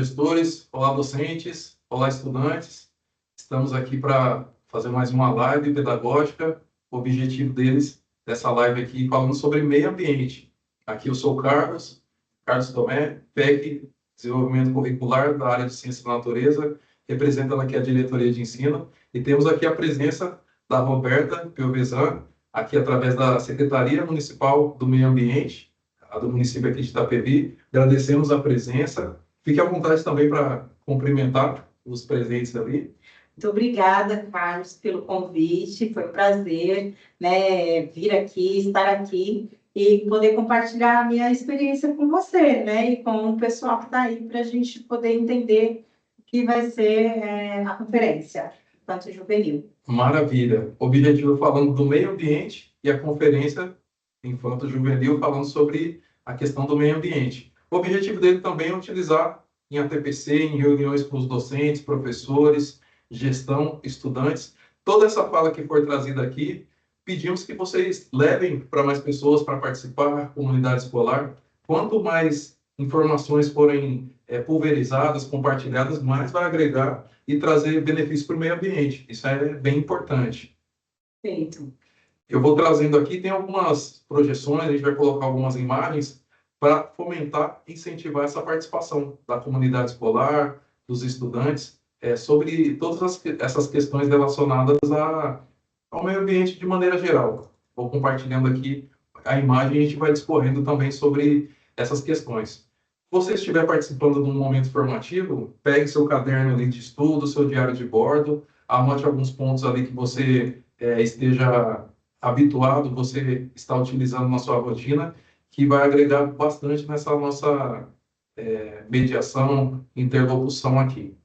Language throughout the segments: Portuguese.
gestores, olá, docentes, olá, estudantes. Estamos aqui para fazer mais uma live pedagógica. O objetivo dessa live aqui, falando sobre meio ambiente. Aqui eu sou o Carlos Tomé, PEC, Desenvolvimento Curricular da área de Ciência da Natureza, representando aqui a diretoria de ensino. E temos aqui a presença da Roberta Piovesan, aqui através da Secretaria Municipal do Meio Ambiente, a do município aqui de Itapevi. Agradecemos a presença. Fique à vontade também para cumprimentar os presentes ali. Muito obrigada, Carlos, pelo convite. Foi um prazer, né, vir aqui, estar aqui e poder compartilhar a minha experiência com você, né, e com o pessoal que está aí para a gente poder entender o que vai ser a conferência Infanto Juvenil. Maravilha. Objetivo falando do meio ambiente e a conferência Infanto Juvenil falando sobre a questão do meio ambiente. O objetivo dele também é utilizar em ATPC, em reuniões com os docentes, professores, gestão, estudantes. Toda essa fala que for trazida aqui, pedimos que vocês levem para mais pessoas para participar, comunidade escolar. Quanto mais informações forem pulverizadas, compartilhadas, mais vai agregar e trazer benefício para o meio ambiente. Isso é bem importante. Perfeito. Eu vou trazendo aqui, tem algumas projeções, a gente vai colocar algumas imagens para fomentar e incentivar essa participação da comunidade escolar, dos estudantes, sobre todas essas questões relacionadas ao meio ambiente de maneira geral. Vou compartilhando aqui a imagem e a gente vai discorrendo também sobre essas questões. Se você estiver participando de um momento formativo, pegue seu caderno ali de estudo, seu diário de bordo, anote alguns pontos ali que você esteja habituado, você está utilizando na sua rotina, que vai agregar bastante nessa nossa mediação, interlocução aqui.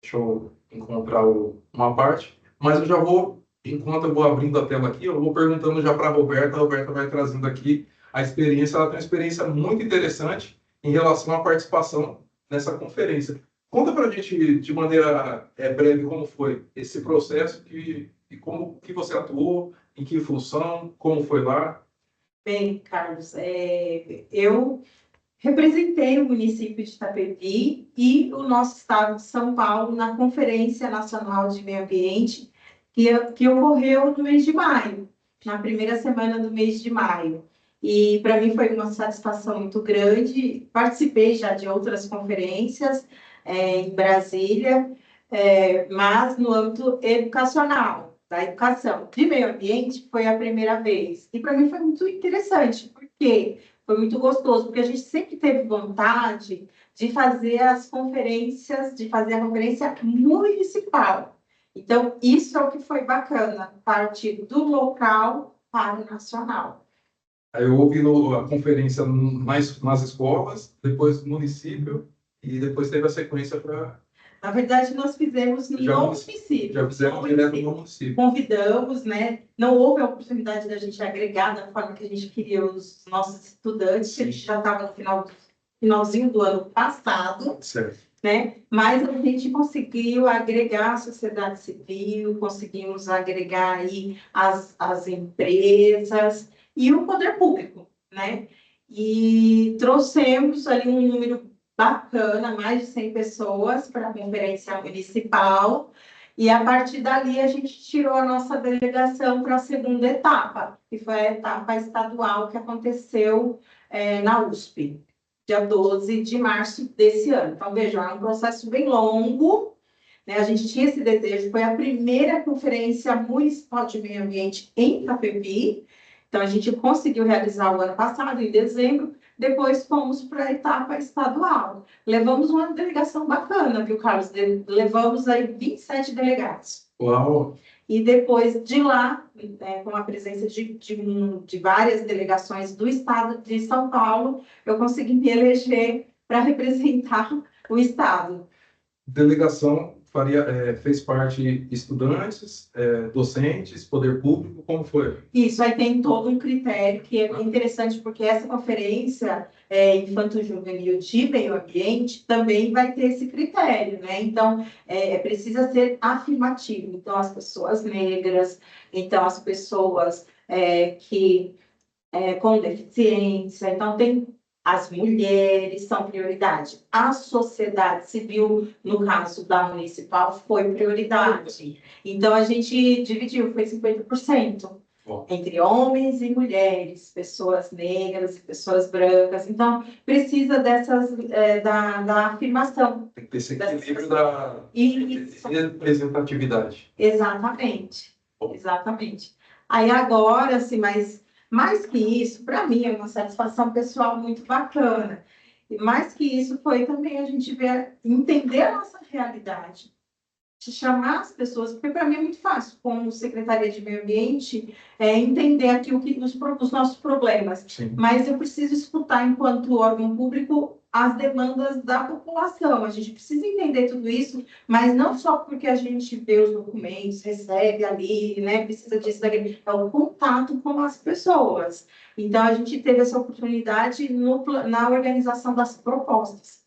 Deixa eu encontrar uma parte, mas eu já vou, enquanto eu vou abrindo a tela aqui, eu vou perguntando já para a Roberta vai trazendo aqui a experiência, ela tem uma experiência muito interessante em relação à participação nessa conferência. Conta para a gente, de maneira breve, como foi esse processo e como que você atuou, em que função, como foi lá? Bem, Carlos, eu representei o município de Itapevi e o nosso estado de São Paulo na Conferência Nacional de Meio Ambiente, que ocorreu no mês de maio, na primeira semana do mês de maio. E para mim foi uma satisfação muito grande. Participei já de outras conferências em Brasília, mas no âmbito educacional, da educação. De meio ambiente foi a primeira vez. E para mim foi muito interessante, porque foi muito gostoso, porque a gente sempre teve vontade de fazer as conferências, de fazer a conferência municipal. Então, isso é o que foi bacana, partir do local para o nacional. Aí eu ouvi a conferência nas escolas, depois no município, e depois teve a sequência para... Na verdade, nós fizemos no município. Já fizemos direto no município. Convidamos, né? Não houve a oportunidade da gente agregar da forma que a gente queria os nossos estudantes, que a gente já estava no finalzinho do ano passado. Certo. Né? Mas a gente conseguiu agregar a sociedade civil, conseguimos agregar aí as empresas e o poder público, né? E trouxemos ali um número bacana, mais de 100 pessoas para a conferência municipal, e a partir dali a gente tirou a nossa delegação para a segunda etapa, que foi a etapa estadual que aconteceu na USP, dia 12 de março desse ano. Então, vejam, é um processo bem longo, né? A gente tinha esse desejo, foi a primeira conferência municipal de meio ambiente em Itapevi, então a gente conseguiu realizar o ano passado, em dezembro. Depois fomos para a etapa estadual. Levamos uma delegação bacana, viu, Carlos? Levamos aí 27 delegados. Uau! E depois de lá, com a presença de várias delegações do estado de São Paulo, eu consegui me eleger para representar o estado. Delegação fez parte estudantes, docentes, poder público, como foi? Isso, aí tem todo um critério que é interessante, porque essa conferência infanto-juvenil de meio ambiente também vai ter esse critério, né? Então, precisa ser afirmativo. Então, as pessoas negras, então, as pessoas com deficiência, então, tem As mulheres são prioridade. A sociedade civil, no caso da municipal, foi prioridade. Então, a gente dividiu, foi 50%. Bom. Entre homens e mulheres, pessoas negras e pessoas brancas. Então, precisa dessas, da afirmação. Tem que ter esse equilíbrio da Isso. representatividade. Exatamente. Bom. Exatamente. Aí agora, assim, mas mais que isso, para mim é uma satisfação pessoal muito bacana. E mais que isso foi também a gente ver, entender a nossa realidade, de chamar as pessoas, porque para mim é muito fácil, como Secretaria de Meio Ambiente, entender aqui os nossos problemas. Sim. Mas eu preciso escutar, enquanto órgão público, as demandas da população. A gente precisa entender tudo isso, mas não só porque a gente vê os documentos, recebe ali, né, precisa disso, daquilo, é o contato com as pessoas. Então, a gente teve essa oportunidade na organização das propostas.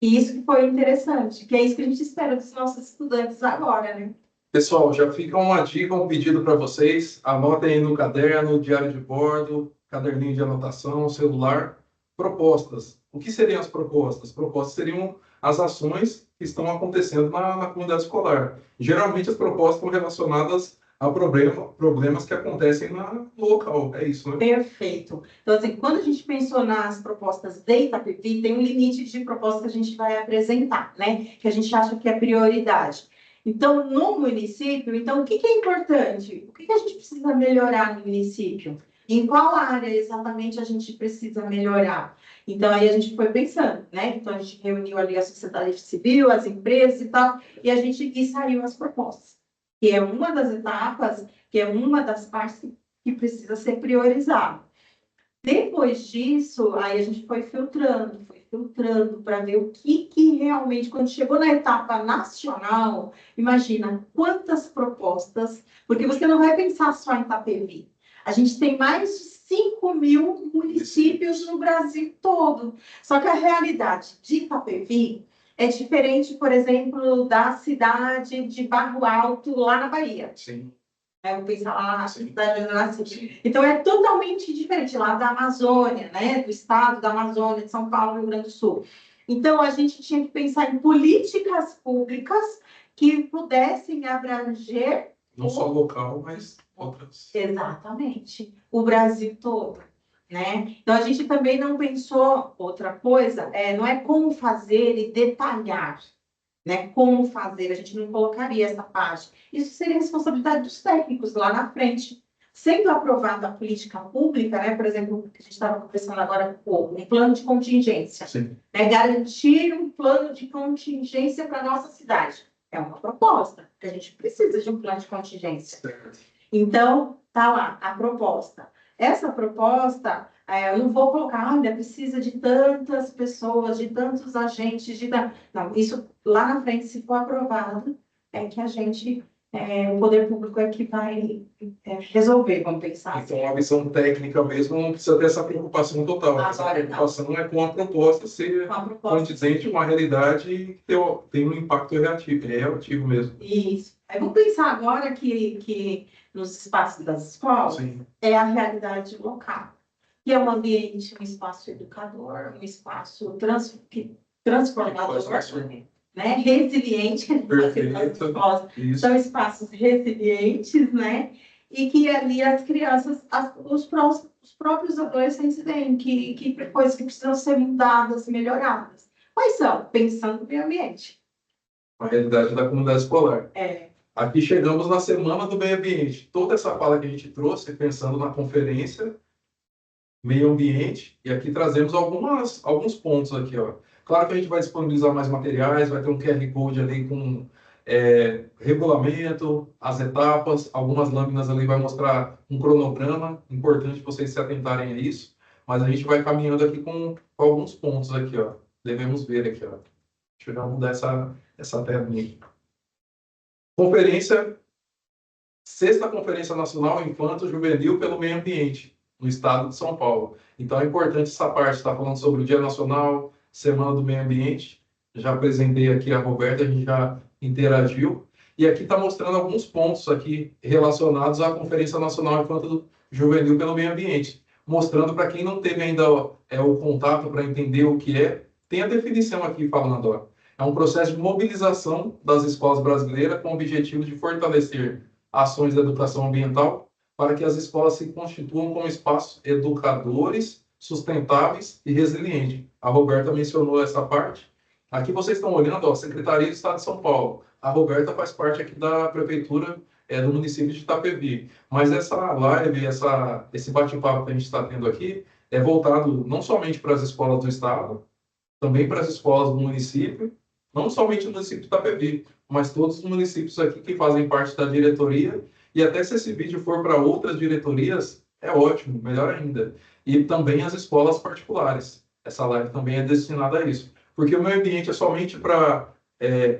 E isso que foi interessante, que é isso que a gente espera dos nossos estudantes agora, né? Pessoal, já fica uma dica, um pedido para vocês. Anotem aí no caderno, diário de bordo, caderninho de anotação, celular. Propostas. O que seriam as propostas? Propostas seriam as ações que estão acontecendo na comunidade escolar. Geralmente as propostas estão relacionadas a problemas que acontecem no local. É isso, né? Perfeito. Então, assim, quando a gente pensou nas propostas de Itapevi, tem um limite de propostas que a gente vai apresentar, né? Que a gente acha que é prioridade. Então, no município, então, o que é importante? O que a gente precisa melhorar no município? Em qual área exatamente a gente precisa melhorar? Então, aí a gente foi pensando, né? Então, a gente reuniu ali a sociedade civil, as empresas e tal, e saiu as propostas, que é uma das etapas, que é uma das partes que precisa ser priorizado. Depois disso, aí a gente foi filtrando para ver o que realmente, quando chegou na etapa nacional, imagina quantas propostas, porque você não vai pensar só em Itapevi. A gente tem mais de 5.000 municípios no Brasil todo. Só que a realidade de Itapevi é diferente, por exemplo, da cidade de Barro Alto, lá na Bahia. Sim. Eu pensar lá na cidade onde eu nasci. Então, é totalmente diferente lá da Amazônia, né? Do estado da Amazônia, de São Paulo, Rio Grande do Sul. Então, a gente tinha que pensar em políticas públicas que pudessem abranger... Não só local, mas outras. Exatamente. O Brasil todo, né? Então, a gente também não pensou outra coisa, não é como fazer e detalhar, né? Como fazer, a gente não colocaria essa parte. Isso seria responsabilidade dos técnicos lá na frente. Sendo aprovada a política pública, né? Por exemplo, o que a gente estava conversando agora, um plano de contingência. Sim. Né? Garantir um plano de contingência para a nossa cidade. É uma proposta, porque a gente precisa de um plano de contingência. Certo. Então, tá lá a proposta. Essa proposta, eu não vou colocar, olha, precisa de tantas pessoas, de tantos agentes, não, isso lá na frente, se for aprovado, é que a gente, o poder público é que vai resolver, vamos pensar. Então, a visão técnica mesmo não precisa ter essa preocupação total. Essa preocupação é com a proposta ser condizente com a realidade e ter um impacto relativo mesmo. Isso. Aí vamos pensar agora que nos espaços das escolas, Sim. é a realidade local, que é um ambiente, um espaço educador, um espaço transformador, né? Resiliente, são espaços resilientes, né? E que ali as crianças, os próprios adolescentes veem que coisas que precisam ser mudadas, melhoradas. Quais são? Pensando no meio ambiente. A realidade da comunidade escolar. Aqui chegamos na Semana do Meio Ambiente. Toda essa fala que a gente trouxe, pensando na conferência Meio Ambiente, e aqui trazemos alguns pontos aqui, ó. Claro que a gente vai disponibilizar mais materiais, vai ter um QR Code ali com regulamento, as etapas, algumas lâminas ali vai mostrar um cronograma, importante vocês se atentarem a isso, mas a gente vai caminhando aqui com alguns pontos aqui, ó. Devemos ver aqui, ó. Deixa eu mudar essa telinha. Sexta Conferência Nacional Infanto Juvenil pelo Meio Ambiente, no estado de São Paulo. Então é importante essa parte, está falando sobre o Dia Nacional, Semana do Meio Ambiente. Já apresentei aqui a Roberta, a gente já interagiu. E aqui está mostrando alguns pontos aqui relacionados à Conferência Nacional Infanto Juvenil pelo Meio Ambiente. mostrando para quem não teve ainda o contato para entender o que é, tem a definição aqui falando, ó. É um processo de mobilização das escolas brasileiras com o objetivo de fortalecer ações de educação ambiental para que as escolas se constituam como espaços educadores, sustentáveis e resilientes. A Roberta mencionou essa parte. Aqui vocês estão olhando, ó, Secretaria do Estado de São Paulo. A Roberta faz parte aqui da Prefeitura do município de Itapevi. Mas essa live, esse bate-papo que a gente está tendo aqui, é voltado não somente para as escolas do Estado, também para as escolas do município, não somente o município de Itapevi, mas todos os municípios aqui que fazem parte da diretoria, e até se esse vídeo for para outras diretorias, é ótimo, melhor ainda. E também as escolas particulares. Essa live também é destinada a isso. Porque o meio ambiente é somente para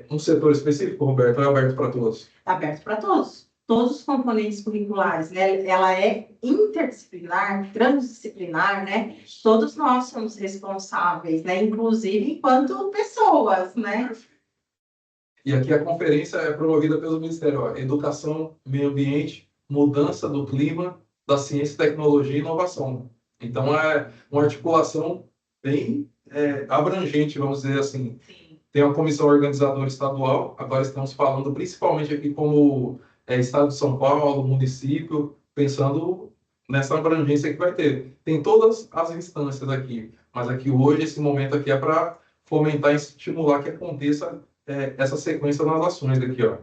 um setor específico, Roberto, ou é aberto para todos? Aberto para todos. Todos os componentes curriculares, né? Ela é interdisciplinar, transdisciplinar, né? Todos nós somos responsáveis, né? Inclusive enquanto pessoas, né? E aqui a conferência é promovida pelo Ministério, ó, Educação, Meio Ambiente, Mudança do Clima, da Ciência, Tecnologia e Inovação. Então, é uma articulação bem abrangente, vamos dizer assim. Sim. Tem a comissão organizadora estadual, agora estamos falando principalmente aqui como Estado de São Paulo, município, pensando nessa abrangência que vai ter. Tem todas as instâncias aqui, mas aqui hoje, esse momento aqui é para fomentar e estimular que aconteça essa sequência nas ações aqui, ó.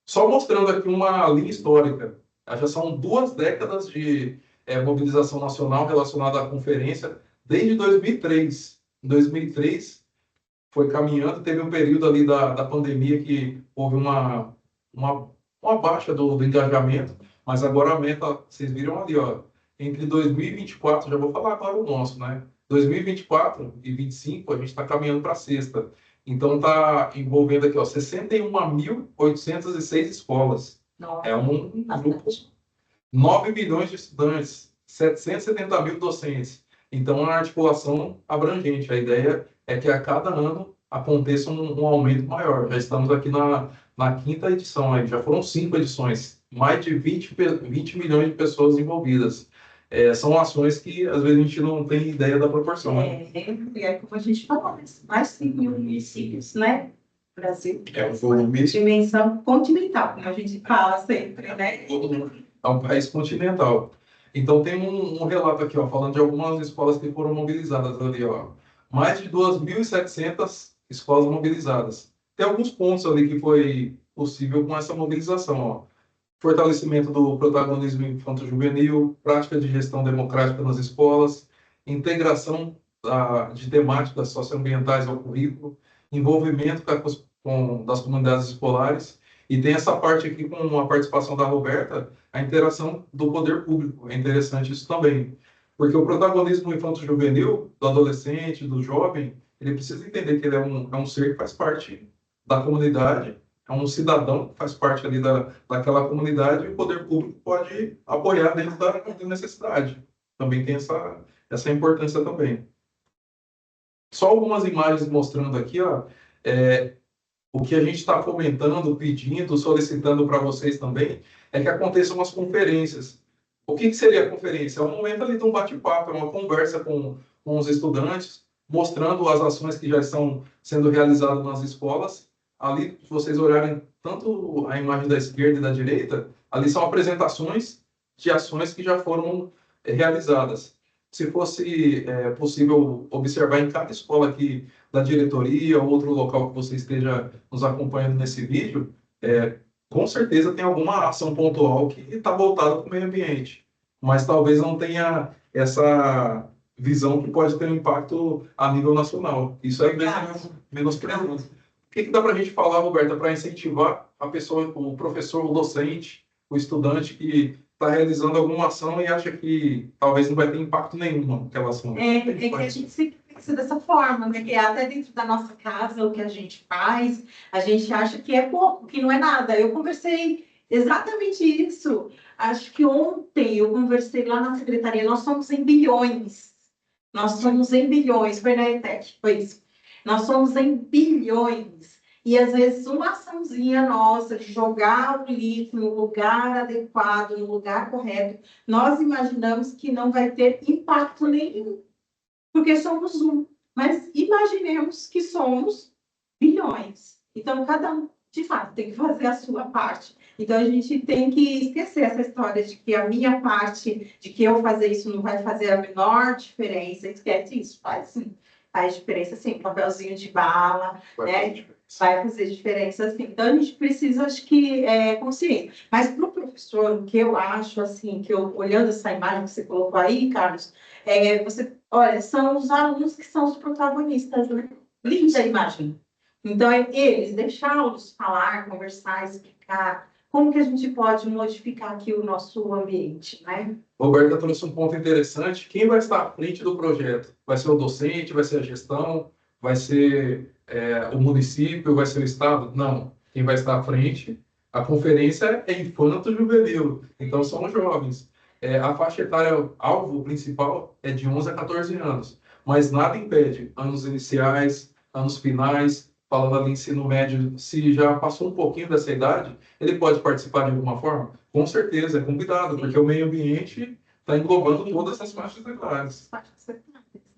Só mostrando aqui uma linha histórica. Já são 2 décadas de mobilização nacional relacionada à conferência, desde 2003. Em 2003, foi caminhando, teve um período ali da pandemia que houve uma baixa do engajamento, mas agora aumenta, vocês viram ali, ó, entre 2024, já vou falar agora o nosso, né? 2024 e 2025, a gente está caminhando para a sexta. Então, está envolvendo aqui, ó, 61.806 escolas. Nossa, É um grupo, 9 milhões de estudantes, 770 mil docentes. Então, é uma articulação abrangente. A ideia é que a cada ano aconteça um aumento maior. Já estamos aqui na 5ª edição, aí. Já foram 5 edições, mais de 20 milhões de pessoas envolvidas. São ações que, às vezes, a gente não tem ideia da proporção. Né? Como a gente falou, mais de 5 mil municípios, né? Brasil. É um volume... Dimensão continental, como a gente fala sempre, né? É um país continental. Então, tem um relato aqui, ó, falando de algumas escolas que foram mobilizadas ali, ó. Mais de 2.700 escolas mobilizadas. Tem alguns pontos ali que foi possível com essa mobilização, ó. Fortalecimento do protagonismo infanto-juvenil, prática de gestão democrática nas escolas, integração de temáticas socioambientais ao currículo, envolvimento das comunidades escolares, e tem essa parte aqui com a participação da Roberta, a interação do poder público. É interessante isso também, porque o protagonismo infanto-juvenil, do adolescente, do jovem, ele precisa entender que ele é um ser que faz parte da comunidade, é um cidadão que faz parte ali daquela comunidade, e o poder público pode apoiar dentro da necessidade. Também tem essa importância também. Só algumas imagens mostrando aqui, ó, o que a gente está fomentando, pedindo, solicitando para vocês também, é que aconteçam umas conferências. O que seria a conferência? É um momento ali de um bate-papo, é uma conversa com os estudantes, mostrando as ações que já estão sendo realizadas nas escolas. Ali, se vocês olharem tanto a imagem da esquerda e da direita, ali são apresentações de ações que já foram realizadas. Se fosse possível observar em cada escola aqui da diretoria ou outro local que você esteja nos acompanhando nesse vídeo, com certeza tem alguma ação pontual que está voltada para o meio ambiente, mas talvez não tenha essa visão que pode ter um impacto a nível nacional. Isso é menosprezado. O que dá para a gente falar, Roberta, para incentivar a pessoa, o professor, o docente, o estudante que está realizando alguma ação e acha que talvez não vai ter impacto nenhum naquela ação? Que a gente sempre pensa dessa forma, né? Que até dentro da nossa casa, o que a gente faz, a gente acha que é pouco, que não é nada. Eu conversei exatamente isso. Acho que ontem eu conversei lá na secretaria, nós somos em bilhões. Nós somos em bilhões, foi na ETEC, foi isso. Nós somos em bilhões. E às vezes uma açãozinha nossa de jogar o lixo no lugar adequado, no lugar correto, nós imaginamos que não vai ter impacto nenhum, porque somos um. Mas imaginemos que somos bilhões. Então, cada um, de fato, tem que fazer a sua parte. Então, a gente tem que esquecer essa história de que a minha parte, de que eu fazer isso não vai fazer a menor diferença. Esquece isso, faz sim. Faz diferença, sim. Papelzinho de bala, né? Vai fazer diferença, sim. Então, a gente precisa, acho que, consciência. Mas, para o professor, o que eu acho, assim, que eu, olhando essa imagem que você colocou aí, Carlos, olha, são os alunos que são os protagonistas, né? Linda a imagem. Então, eles, deixá-los falar, conversar, explicar como que a gente pode modificar aqui o nosso ambiente, né? Roberta trouxe um ponto interessante. Quem vai estar à frente do projeto? Vai ser o docente, vai ser a gestão, vai ser o município, vai ser o estado? Não. Quem vai estar à frente, a conferência é infanto-juvenil, então são os jovens. A faixa etária alvo principal é de 11 a 14 anos, mas nada impede anos iniciais, anos finais, falando ali ensino médio, se já passou um pouquinho dessa idade, ele pode participar de alguma forma? Com certeza, é convidado, porque o meio ambiente está englobando todas essas faixas etárias.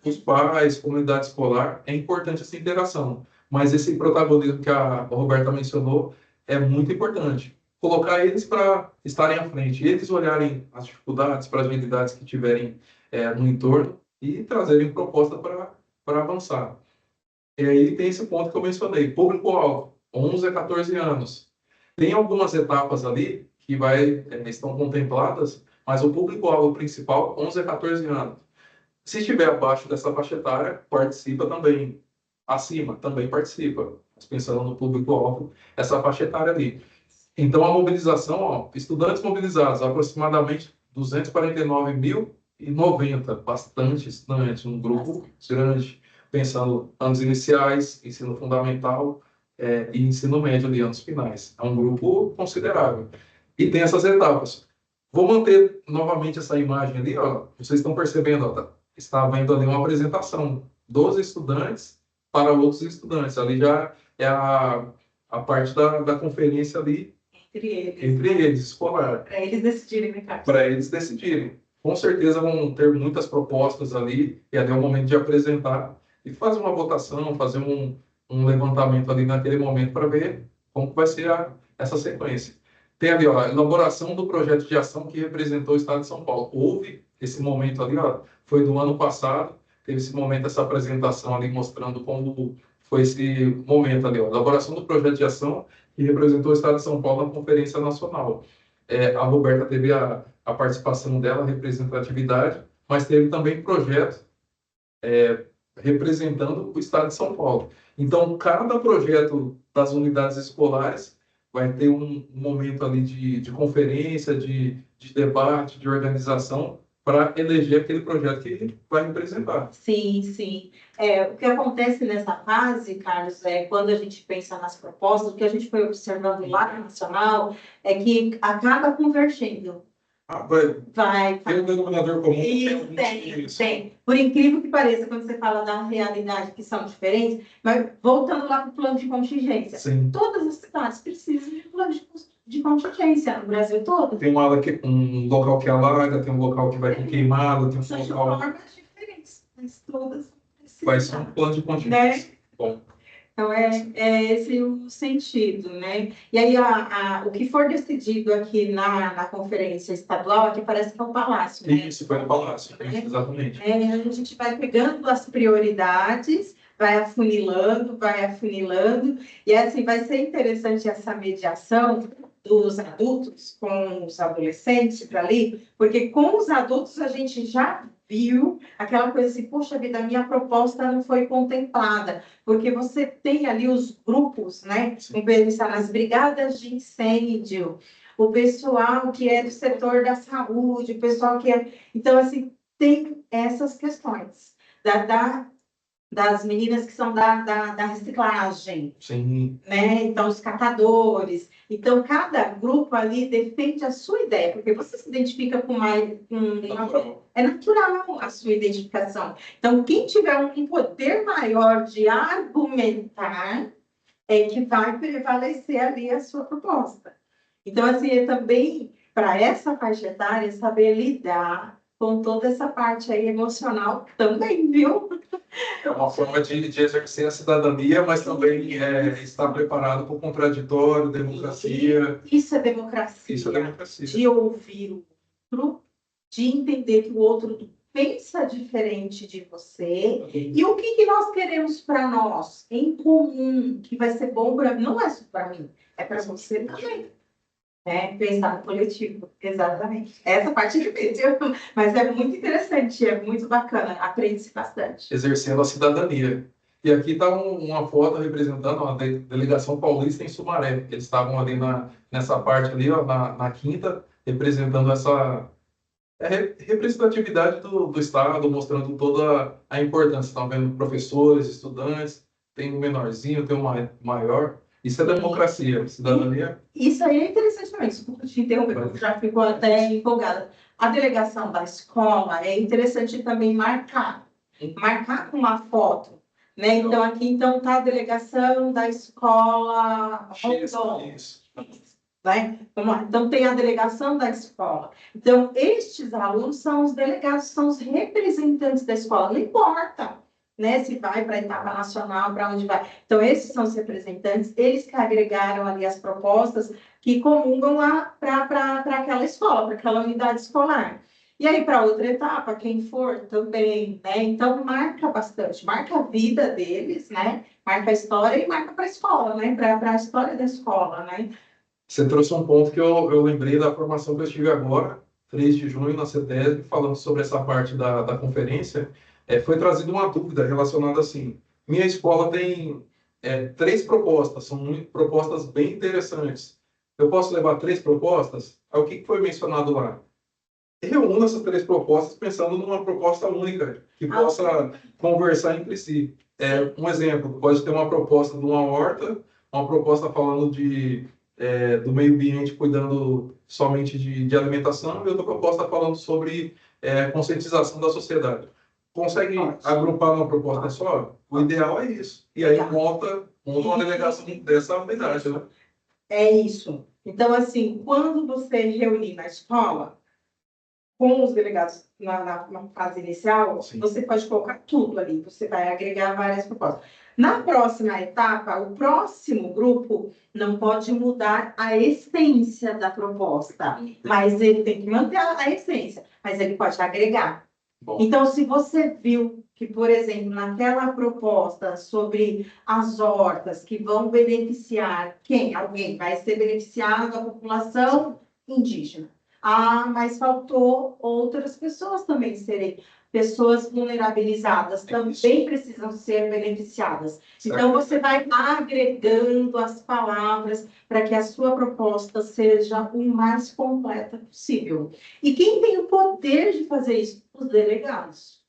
Os pais, comunidade escolar, é importante essa interação. Mas esse protagonismo que a Roberta mencionou é muito importante. Colocar eles para estarem à frente, eles olharem as dificuldades, fragilidades que tiverem no entorno e trazerem proposta para avançar. E aí tem esse ponto que eu mencionei, público-alvo, 11 a 14 anos. Tem algumas etapas ali que estão contempladas, mas o público-alvo principal, 11 a 14 anos. Se estiver abaixo dessa faixa etária, participa também. Acima, também participa. Mas pensando no público-alvo, essa faixa etária ali. Então, a mobilização, estudantes mobilizados, aproximadamente 249.090, bastante estudantes, um grupo grande, pensando anos iniciais, ensino fundamental e ensino médio de anos finais. É um grupo considerável. E tem essas etapas. Vou manter novamente essa imagem ali, ó. Vocês estão percebendo, ó, está vendo ali uma apresentação dos estudantes para outros estudantes. Ali já é a parte da conferência ali entre eles, escolar. Para eles decidirem, né, Carlos? Para eles decidirem. Com certeza vão ter muitas propostas ali, e ali é o momento de apresentar e fazer uma votação, fazer um levantamento ali naquele momento para ver como vai ser essa sequência. Tem ali, ó, a elaboração do projeto de ação que representou o Estado de São Paulo. Houve esse momento ali, ó, foi do ano passado, teve esse momento, essa apresentação ali mostrando como foi esse momento ali, ó, elaboração do projeto de ação que representou o Estado de São Paulo na Conferência Nacional. A Roberta teve a participação dela, a representatividade, mas teve também projeto representando o Estado de São Paulo. Então, cada projeto das unidades escolares vai ter um momento ali de conferência, de debate, de organização, para eleger aquele projeto que ele vai representar. Sim, sim. O que acontece nessa fase, Carlos, quando a gente pensa nas propostas, o que a gente foi observando lá no Nacional é que acaba convergendo. Vai. Tem um denominador comum. Isso, tem. Por incrível que pareça, quando você fala da realidade que são diferentes, mas voltando lá para o plano de contingência, Sim. Todas as cidades precisam de plano de contingência no Brasil todo. Tem um local que alaga, tem um local que vai ter queimado, tem um São de local... formas diferentes, mas todas precisam. Vai ser um plano de contingência. Né? Bom. Então, é esse o sentido, né? E aí, o que for decidido aqui na conferência estadual, aqui parece que é o Palácio, né? Isso, foi no Palácio, exatamente. A gente vai pegando as prioridades, vai afunilando, e assim, vai ser interessante essa mediação dos adultos com os adolescentes ali, porque com os adultos a gente já viu aquela coisa assim, poxa vida, a minha proposta não foi contemplada, porque você tem ali os grupos, né? As brigadas de incêndio, o pessoal que é do setor da saúde, o pessoal que é... Então, assim, tem essas questões das meninas que são da reciclagem. Sim. Né? Então, os catadores. Então, cada grupo ali defende a sua ideia, porque você se identifica com mais... É natural a sua identificação. Então, quem tiver um poder maior de argumentar, é que vai prevalecer ali a sua proposta. Então, assim, é também, para essa faixa etária, saber lidar com toda essa parte aí emocional também, viu? É uma forma de exercer a cidadania, mas também estar preparado para o contraditório, democracia. Isso é democracia. Isso é democracia. De ouvir o outro, de entender que o outro pensa diferente de você. E o que nós queremos para nós, em comum, que vai ser bom para mim, não é só para mim, é para você também. Né? Pensar no coletivo, exatamente. Essa parte é difícil, mas é muito interessante, é muito bacana, aprende-se bastante. Exercendo a cidadania. E aqui está uma foto representando a delegação paulista em Sumaré. Eles estavam ali nessa parte ali, ó, na quinta, representando essa representatividade do Estado, mostrando toda a importância. Estão vendo professores, estudantes, tem um menorzinho, tem um maior. Isso é democracia, cidadania. Isso aí é interessante também, desculpa te interromper, eu já ficou até empolgada. A delegação da escola é interessante também marcar com uma foto, né? Então, aqui então tá a delegação da escola Rondon. Né? Vamos lá. Então, tem a delegação da escola. Então, estes alunos são os delegados, são os representantes da escola, não importa, né? Se vai para a etapa nacional, para onde vai. Então, esses são os representantes, eles que agregaram ali as propostas que comungam lá para aquela escola, para aquela unidade escolar. E aí, para outra etapa, quem for também, né? Então, marca bastante, marca a vida deles, né? Marca a história e marca para a escola, né? Para a história da escola, né? Você trouxe um ponto que eu lembrei da formação que eu tive agora, 3 de junho, na CETESB, falando sobre essa parte da conferência. Foi trazida uma dúvida relacionada assim. Minha escola tem 3 propostas, são propostas bem interessantes. Eu posso levar 3 propostas? Aí, o que foi mencionado lá? Reúna essas 3 propostas pensando numa proposta única, que possa conversar entre si. Um exemplo, pode ter uma proposta de uma horta, uma proposta falando do meio ambiente, cuidando somente de alimentação, e outra proposta falando sobre conscientização da sociedade. Consegue agrupar numa proposta só? O ideal é isso. E aí monta uma delegação dessa unidade, né? É isso. Então, assim, quando você reunir na escola, com os delegados na fase inicial, sim, você pode colocar tudo ali, você vai agregar várias propostas. Na próxima etapa, o próximo grupo não pode mudar a essência da proposta, mas ele tem que manter a essência, mas ele pode agregar. Bom. Então, se você viu que, por exemplo, naquela proposta sobre as hortas que vão beneficiar quem? Alguém vai ser beneficiado, a população indígena. Ah, mas faltou outras pessoas também serem. Pessoas vulnerabilizadas também precisam ser beneficiadas. Certo. Então, você vai agregando as palavras para que a sua proposta seja o mais completa possível. E quem tem o poder de fazer isso? Os delegados.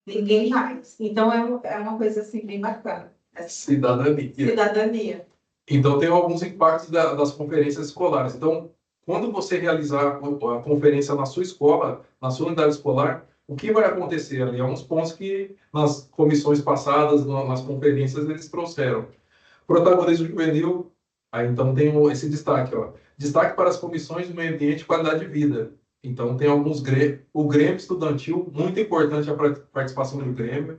Ninguém mais. Então, é uma coisa assim bem bacana. Cidadania. Cidadania. Então, tem alguns impactos das conferências escolares. Então, quando você realizar a conferência na sua escola, na sua unidade escolar, o que vai acontecer ali? Alguns pontos que nas comissões passadas, nas conferências, eles trouxeram. Protagonismo juvenil, aí então tem esse destaque, ó. Destaque para as comissões do meio ambiente e qualidade de vida. Então, tem alguns Grêmio. O Grêmio estudantil, muito importante a participação do Grêmio.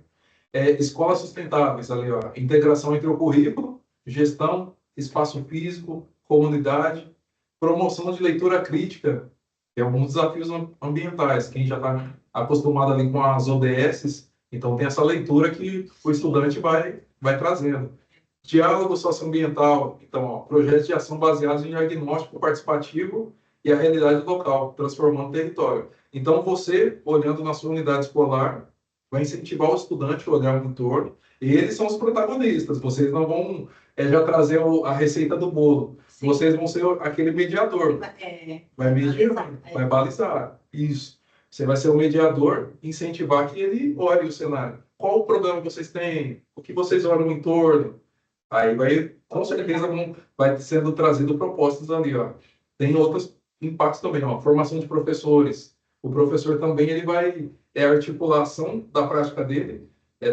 Escolas sustentáveis, ali, ó. Integração entre o currículo, gestão, espaço físico, comunidade, promoção de leitura crítica, tem alguns desafios ambientais. Quem já está acostumado ali com as ODS, então tem essa leitura que o estudante vai trazendo. Diálogo socioambiental, então, ó, projetos de ação baseados em diagnóstico participativo e a realidade local, transformando o território. Então, você, olhando na sua unidade escolar, vai incentivar o estudante a olhar no entorno, e eles são os protagonistas. Vocês não vão já trazer a receita do bolo. Sim. Vocês vão ser aquele mediador. Vai mediar, vai balizar. Isso. Você vai ser o mediador, incentivar que ele olhe o cenário. Qual o problema que vocês têm? O que vocês olham no entorno? Aí vai, com certeza, vai sendo trazido propostas ali, ó. Tem outros impactos também, ó. Formação de professores. O professor também, ele vai, a articulação da prática dele,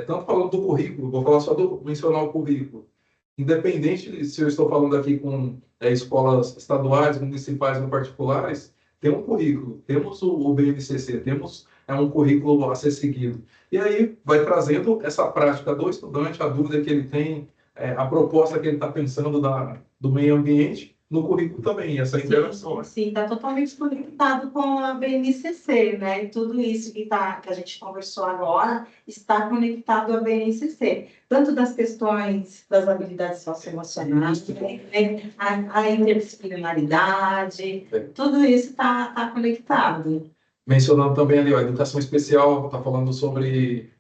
tanto falando do currículo, vou falar só mencionar o currículo. independente se eu estou falando aqui com escolas estaduais, municipais ou particulares, tem um currículo, temos o BNCC, temos um currículo a ser seguido. E aí vai trazendo essa prática do estudante, a dúvida que ele tem, a proposta que ele está pensando do meio ambiente, no currículo também, essa interação. Sim, está totalmente conectado com a BNCC, né? Tudo isso que a gente conversou agora está conectado à BNCC, tanto das questões das habilidades socioemocionais, né? A interdisciplinaridade, tudo isso está conectado. Mencionando também ali, ó, a educação especial, está falando sobre...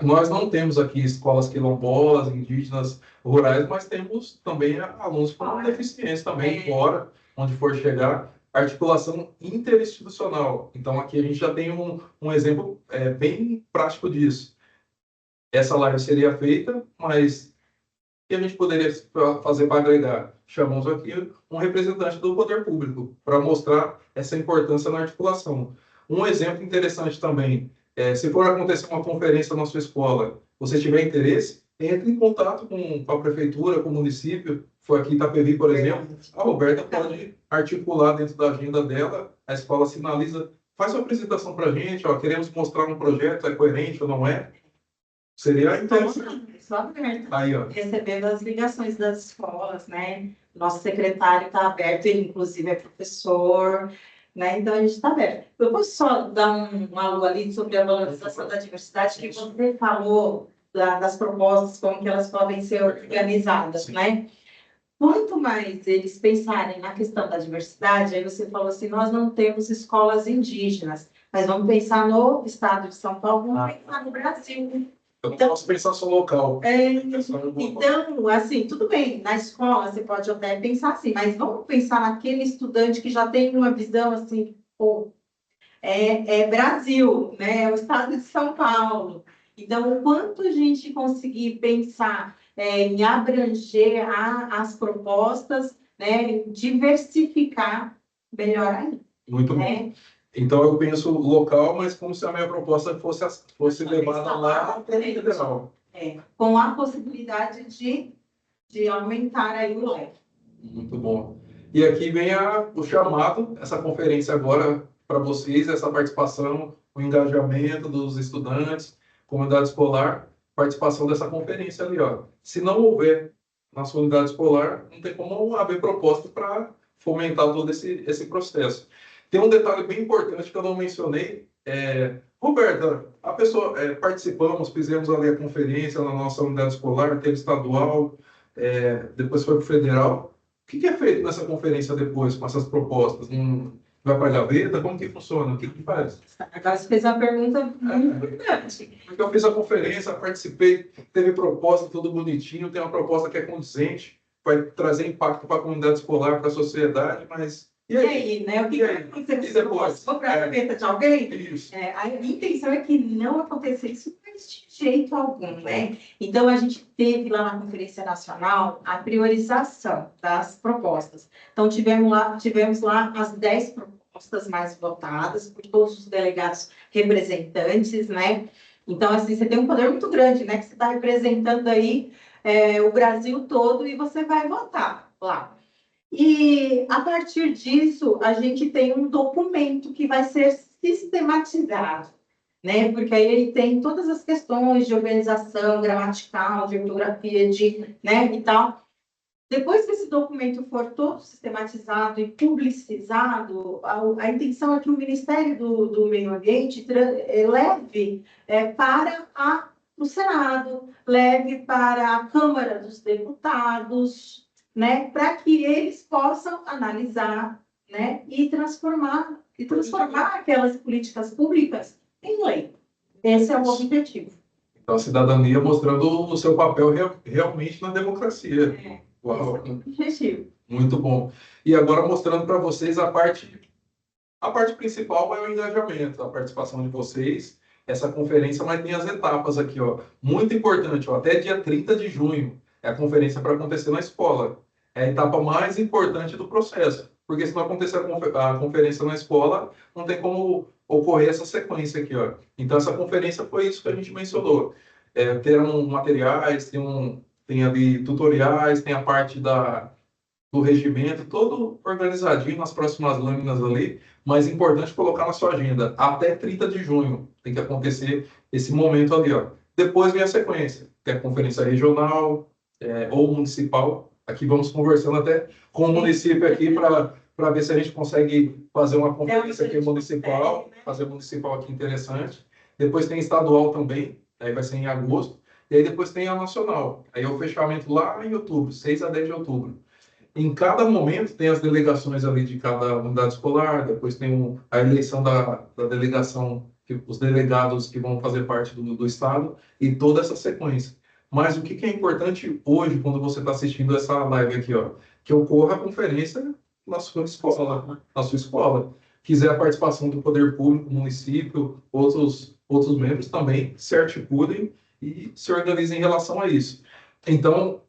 nós não temos aqui escolas quilombolas, indígenas, rurais, mas temos também alunos com deficiência também, fora, onde for chegar, articulação interinstitucional. Então, aqui a gente já tem um exemplo bem prático disso. Essa live seria feita, mas o que a gente poderia fazer para agregar? Chamamos aqui um representante do poder público para mostrar essa importância na articulação. Um exemplo interessante também, se for acontecer uma conferência na sua escola, você tiver interesse, entre em contato com a prefeitura, com o município. Foi aqui em Itapevi, por exemplo, a Roberta pode articular dentro da agenda dela, a escola sinaliza, faz uma apresentação para a gente, ó, queremos mostrar um projeto, é coerente ou não é? Seria interessante. Estou aberto. Aí, ó. Recebendo as ligações das escolas, né? Nosso secretário está aberto, ele inclusive é professor, né? Então a gente está aberto. Eu posso só dar um alô ali sobre a valorização da diversidade, que você falou das propostas, como que elas podem ser organizadas, Sim. né? Quanto mais eles pensarem na questão da diversidade, aí você falou assim, nós não temos escolas indígenas, mas vamos pensar no estado de São Paulo, vamos pensar no Brasil. Eu não posso pensar só local. Então, assim, tudo bem, na escola você pode até pensar assim, mas vamos pensar naquele estudante que já tem uma visão assim, pô, Brasil, né? É o estado de São Paulo. Então, o quanto a gente conseguir pensar em abranger as propostas, né? Diversificar, melhor ainda. Muito bom. Então, eu penso local, mas como se a minha proposta fosse levada lá para o federal. Com a possibilidade de aumentar aí o leque. Muito bom. E aqui vem o chamado, essa conferência agora para vocês, essa participação, o engajamento dos estudantes, comunidade escolar, participação dessa conferência ali, ó. Se não houver na sua unidade escolar, não tem como haver proposta para fomentar todo esse processo. Tem um detalhe bem importante que eu não mencionei. Roberta, a pessoa, participamos, fizemos ali a conferência na nossa unidade escolar, teve estadual, depois foi para o federal. O que é feito nessa conferência depois, com essas propostas? Vai para a gaveta? Como que funciona? O que faz? Agora você fez uma pergunta muito importante. Porque eu fiz a conferência, participei, teve proposta, tudo bonitinho, tem uma proposta que é condizente, vai trazer impacto para a comunidade escolar, para a sociedade, mas... E aí, né? O que aconteceu? Vou para a gaveta de alguém? Isso. A intenção é que não acontecesse isso de jeito algum, né? Então, a gente teve lá na Conferência Nacional a priorização das propostas. Então, tivemos lá as 10 propostas mais votadas por todos os delegados representantes, né? Então, assim, você tem um poder muito grande, né? Que você está representando aí o Brasil todo e você vai votar lá. E, a partir disso, a gente tem um documento que vai ser sistematizado, né? Porque aí ele tem todas as questões de organização, gramatical, de ortografia, né, e tal. Depois que esse documento for todo sistematizado e publicizado, a intenção é que o Ministério do Meio Ambiente leve para o Senado, leve para a Câmara dos Deputados, né, para que eles possam analisar, né, e transformar aquelas políticas públicas em lei. Esse é o objetivo. Então, a cidadania mostrando o seu papel realmente na democracia. Uau. Esse é o objetivo. Muito bom. E agora mostrando para vocês a parte principal é o engajamento, a participação de vocês, essa conferência, mas tem as etapas aqui, ó. Muito importante, ó, até dia 30 de junho é a conferência para acontecer na escola. É a etapa mais importante do processo, porque se não acontecer a conferência na escola, não tem como ocorrer essa sequência aqui, ó. Então, essa conferência foi isso que a gente mencionou. Terão materiais, tem tem ali tutoriais, tem a parte do regimento, todo organizadinho nas próximas lâminas ali, mas importante colocar na sua agenda, até 30 de junho tem que acontecer esse momento ali, ó. Depois vem a sequência, que é a conferência regional, ou municipal. Aqui vamos conversando até com o município aqui para ver se a gente consegue fazer uma conferência aqui municipal, fazer municipal aqui interessante. Depois tem estadual também, aí vai ser em agosto, e aí depois tem a nacional. Aí é o fechamento lá em outubro, 6 a 10 de outubro. Em cada momento tem as delegações ali de cada unidade escolar, depois tem a eleição da delegação, os delegados que vão fazer parte do Estado, e toda essa sequência. Mas o que é importante hoje, quando você está assistindo essa live aqui, ó, que ocorra a conferência na sua escola, na sua escola. Quiser a participação do poder público, município, outros membros também se articulem e se organizem em relação a isso. Então,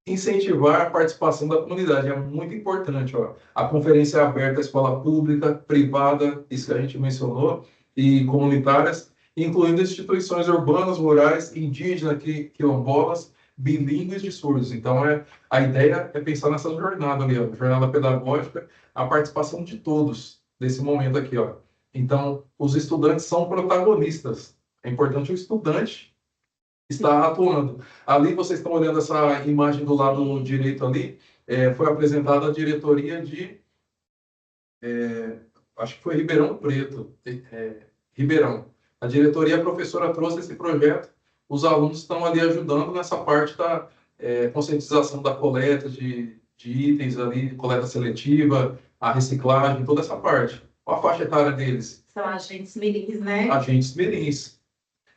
incentivar a participação da comunidade é muito importante. Ó. A conferência é aberta à escola pública, privada, isso que a gente mencionou, e comunitárias, incluindo instituições urbanas, rurais, indígenas, quilombolas, bilíngues de surdos. Então, a ideia é pensar nessa jornada ali, ó, jornada pedagógica, a participação de todos nesse momento aqui. Ó. Então, os estudantes são protagonistas. É importante o estudante está atuando. Ali vocês estão olhando essa imagem do lado direito ali, foi apresentada a diretoria de, acho que foi Ribeirão Preto, Ribeirão. A diretoria, a professora trouxe esse projeto, os alunos estão ali ajudando nessa parte da conscientização da coleta de itens ali, coleta seletiva, a reciclagem, toda essa parte. Qual a faixa etária deles? São agentes mirins, né? Agentes mirins.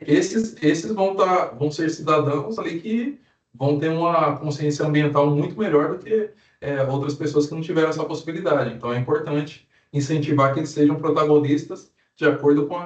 Esses vão ser cidadãos ali que vão ter uma consciência ambiental muito melhor do que outras pessoas que não tiveram essa possibilidade. Então, é importante incentivar que eles sejam protagonistas de acordo com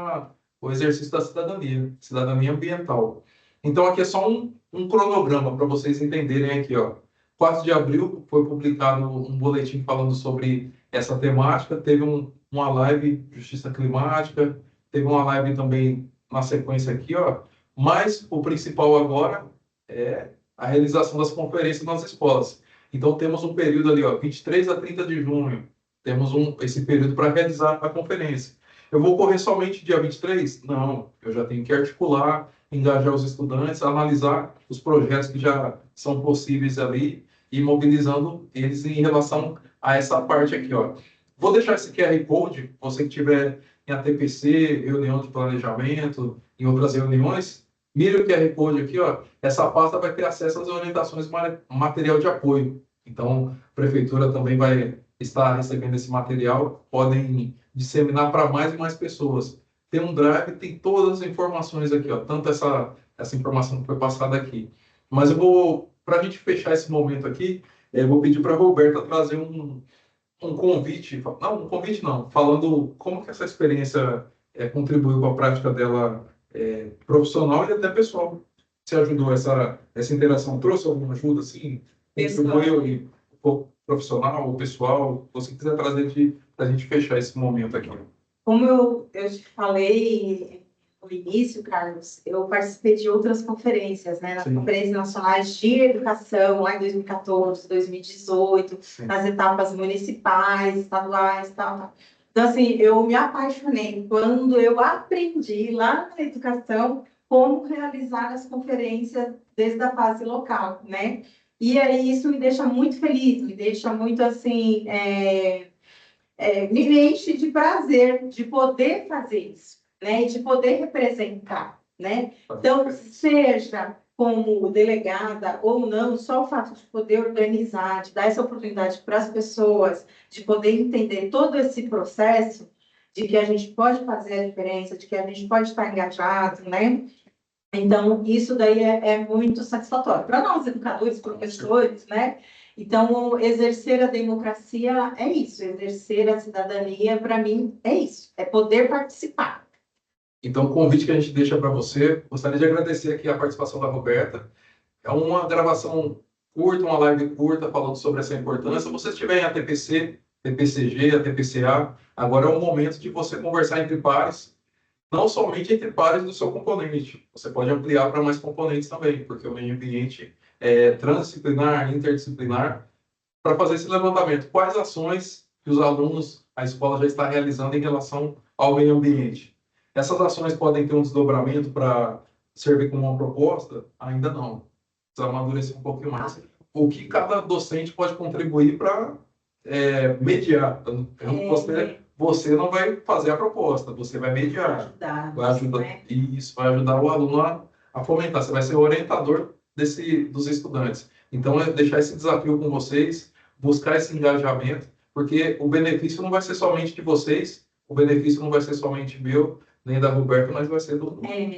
o exercício da cidadania ambiental. Então, aqui é só um cronograma para vocês entenderem aqui, ó. 4 de abril foi publicado um boletim falando sobre essa temática, teve uma live Justiça Climática, teve uma live também na sequência aqui, ó. Mas o principal agora é a realização das conferências nas escolas. Então, temos um período ali, ó, 23 a 30 de junho, temos esse período para realizar a conferência. Eu vou correr somente dia 23? Não, eu já tenho que articular, engajar os estudantes, analisar os projetos que já são possíveis ali e mobilizando eles em relação a essa parte aqui, ó. Vou deixar esse QR Code, você que tiver em ATPC, reunião de planejamento, em outras reuniões, mire o QR Code aqui, ó, essa pasta vai ter acesso às orientações material de apoio. Então, a prefeitura também vai estar recebendo esse material, podem disseminar para mais e mais pessoas. Tem um drive, tem todas as informações aqui, ó, tanto essa informação que foi passada aqui. Mas eu vou, para a gente fechar esse momento aqui, eu vou pedir para a Roberta trazer um convite, não, um convite não, falando como que essa experiência contribuiu com a prática dela profissional e até pessoal. Você ajudou essa interação? Trouxe alguma ajuda, assim? Contribuiu e profissional ou pessoal? Você quiser trazer para a gente fechar esse momento aqui. Como eu te falei no início, Carlos, eu participei de outras conferências, né? Nas conferências nacionais de educação, lá em 2014, 2018, Sim. nas etapas municipais, estaduais, tal. Então, assim, eu me apaixonei quando eu aprendi lá na educação como realizar as conferências desde a fase local, né? E aí isso me deixa muito feliz, me deixa muito, assim, me enche de prazer de poder fazer isso, né? De poder representar, né? Então, seja como delegada ou não, só o fato de poder organizar, de dar essa oportunidade para as pessoas, de poder entender todo esse processo, de que a gente pode fazer a diferença, de que a gente pode estar engajado, né? Então, isso daí é muito satisfatório. Para nós, educadores, professores, né? Então, exercer a democracia é isso, exercer a cidadania, para mim, é isso, é poder participar. Então, o convite que a gente deixa para você, gostaria de agradecer aqui a participação da Roberta. É uma gravação curta, uma live curta, falando sobre essa importância. Se você estiver em ATPC, TPCG, ATPCA, agora é o momento de você conversar entre pares, não somente entre pares do seu componente. Você pode ampliar para mais componentes também, porque o meio ambiente transdisciplinar, interdisciplinar, para fazer esse levantamento. Quais ações que os alunos, a escola já está realizando em relação ao meio ambiente? Essas ações podem ter um desdobramento para servir como uma proposta? Ainda não. Precisa amadurecer um pouquinho mais. O que cada docente pode contribuir para mediar? Você não vai fazer a proposta, você vai mediar. Vai ajudar, né? Isso, vai ajudar o aluno a fomentar. Você vai ser o orientador dos estudantes. Então, é deixar esse desafio com vocês, buscar esse engajamento, porque o benefício não vai ser somente de vocês, o benefício não vai ser somente meu, nem da Roberta, mas vai ser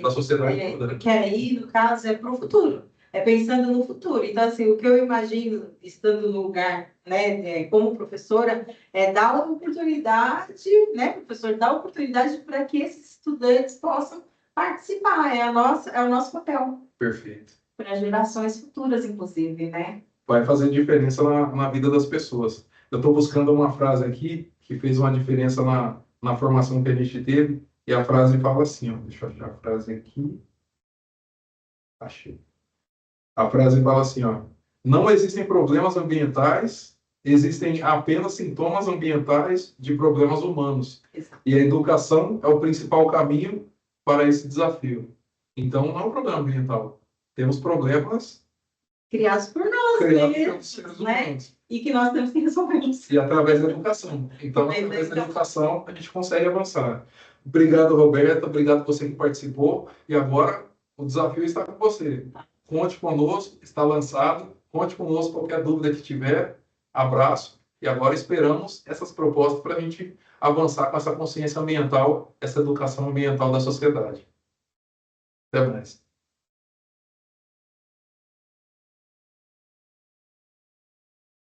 da sociedade toda. Porque aí, no caso, é para o futuro. É pensando no futuro. Então, assim, o que eu imagino, estando no lugar, né, como professora, é dar uma oportunidade, né, professor, dar oportunidade para que esses estudantes possam participar. É o nosso papel. Perfeito. Para gerações futuras, inclusive, né? Vai fazer diferença na vida das pessoas. Eu estou buscando uma frase aqui que fez uma diferença na formação que a gente teve, e a frase fala assim, ó, deixa eu achar a frase aqui. Achei. A frase fala assim, ó, não existem problemas ambientais, existem apenas sintomas ambientais de problemas humanos. Exato. E a educação é o principal caminho para esse desafio. Então, não é um problema ambiental. Temos problemas criados por nós pelos seres humanos. Né? E que nós temos que resolver. E através da educação. Então, através da educação, a gente consegue avançar. Obrigado, Roberta. Obrigado você que participou. E agora, o desafio está com você. Conte conosco, está lançado. Conte conosco qualquer dúvida que tiver. Abraço. E agora esperamos essas propostas para a gente avançar com essa consciência ambiental, essa educação ambiental da sociedade. Até mais.